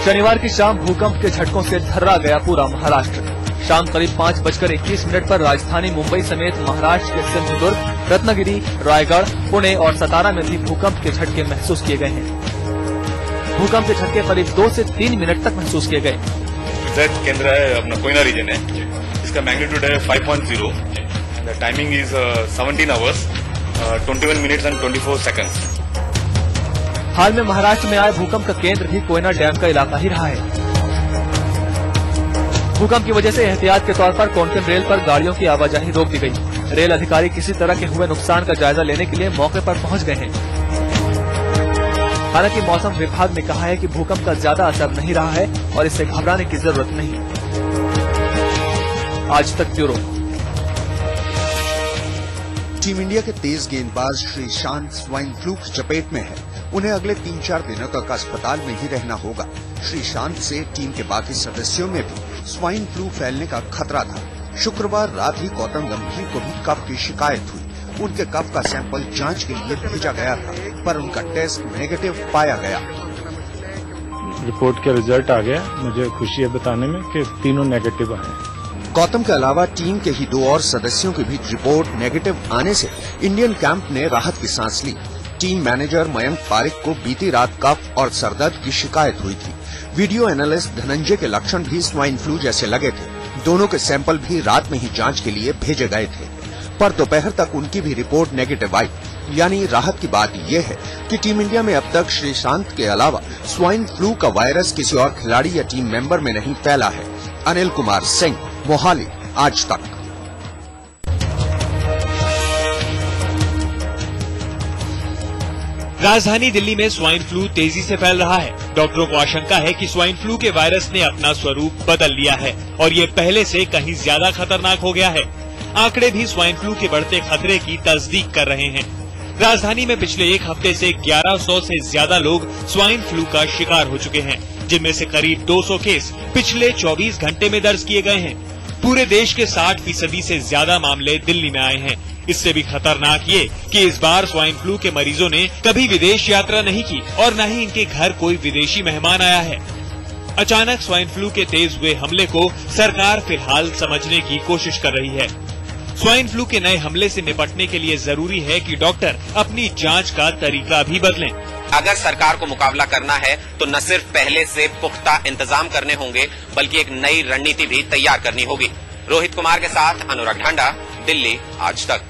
शनिवार की शाम भूकंप के झटकों से थर्रा गया पूरा महाराष्ट्र। शाम करीब 5:21 पर राजधानी मुंबई समेत महाराष्ट्र के सिंधुदुर्ग, रत्नागिरी, रायगढ़, पुणे और सतारा में भी भूकंप के झटके महसूस किए गए हैं। भूकंप के झटके करीब 2 से 3 मिनट तक महसूस किए गए। केंद्र है अपना कोयना रीजन है, इसका मैग्नीट्यूड है 5.0। The timing is 17 hours 21 minutes and 24 seconds. हाल में महाराष्ट्र में आए भूकंप का केंद्र भी कोयना डैम का इलाका ही रहा है। भूकंप की वजह से एहतियात के तौर पर कोंकण रेल पर गाड़ियों की आवाजाही रोक दी गई। रेल अधिकारी किसी तरह के हुए नुकसान का जायजा लेने के लिए मौके पर पहुंच गए हैं। हालांकि मौसम विभाग ने कहा है कि भूकंप का ज्यादा असर नहीं रहा है और इससे घबराने की जरूरत नहीं। आज तक ब्यूरो। टीम इंडिया के तेज गेंदबाज श्रीशांत स्वाइन फ्लू की चपेट में है। उन्हें अगले 3-4 दिनों तक अस्पताल में ही रहना होगा। श्रीशांत से टीम के बाकी सदस्यों में भी स्वाइन फ्लू फैलने का खतरा था। शुक्रवार रात ही गौतम गंभीर को भी कफ की शिकायत हुई। उनके कफ का सैंपल जांच के लिए भेजा गया था, पर उनका टेस्ट नेगेटिव पाया गया। रिपोर्ट के रिजल्ट आ गया। मुझे खुशी है बताने में कि तीनों नेगेटिव आए। गौतम के अलावा टीम के ही 2 और सदस्यों की भी रिपोर्ट नेगेटिव आने से इंडियन कैंप ने राहत की सांस ली। टीम मैनेजर मयंक पारिक को बीती रात कफ और सरदर्द की शिकायत हुई थी। वीडियो एनालिस्ट धनंजय के लक्षण भी स्वाइन फ्लू जैसे लगे थे। दोनों के सैंपल भी रात में ही जांच के लिए भेजे गए थे, पर दोपहर तक उनकी भी रिपोर्ट नेगेटिव आई। यानी राहत की बात यह है कि टीम इंडिया में अब तक श्रीशांत के अलावा स्वाइन फ्लू का वायरस किसी और खिलाड़ी या टीम मेंबर में नहीं फैला है। अनिल कुमार सिंह, मोहाली, आज तक। राजधानी दिल्ली में स्वाइन फ्लू तेजी से फैल रहा है। डॉक्टरों को आशंका है कि स्वाइन फ्लू के वायरस ने अपना स्वरूप बदल लिया है और ये पहले से कहीं ज्यादा खतरनाक हो गया है। आंकड़े भी स्वाइन फ्लू के बढ़ते खतरे की तस्दीक कर रहे हैं। राजधानी में पिछले 1 हफ्ते से 1100 से ज्यादा लोग स्वाइन फ्लू का शिकार हो चुके हैं, जिनमें से करीब 200 केस पिछले 24 घंटे में दर्ज किए गए हैं। पूरे देश के 60% से ज्यादा मामले दिल्ली में आए हैं। इससे भी खतरनाक ये कि इस बार स्वाइन फ्लू के मरीजों ने कभी विदेश यात्रा नहीं की और न ही इनके घर कोई विदेशी मेहमान आया है। अचानक स्वाइन फ्लू के तेज हुए हमले को सरकार फिलहाल समझने की कोशिश कर रही है। स्वाइन फ्लू के नए हमले से निपटने के लिए जरूरी है कि डॉक्टर अपनी जांच का तरीका भी बदलें। अगर सरकार को मुकाबला करना है तो न सिर्फ पहले से पुख्ता इंतजाम करने होंगे, बल्कि एक नई रणनीति भी तैयार करनी होगी। रोहित कुमार के साथ अनुराग ढांडा, दिल्ली, आज तक।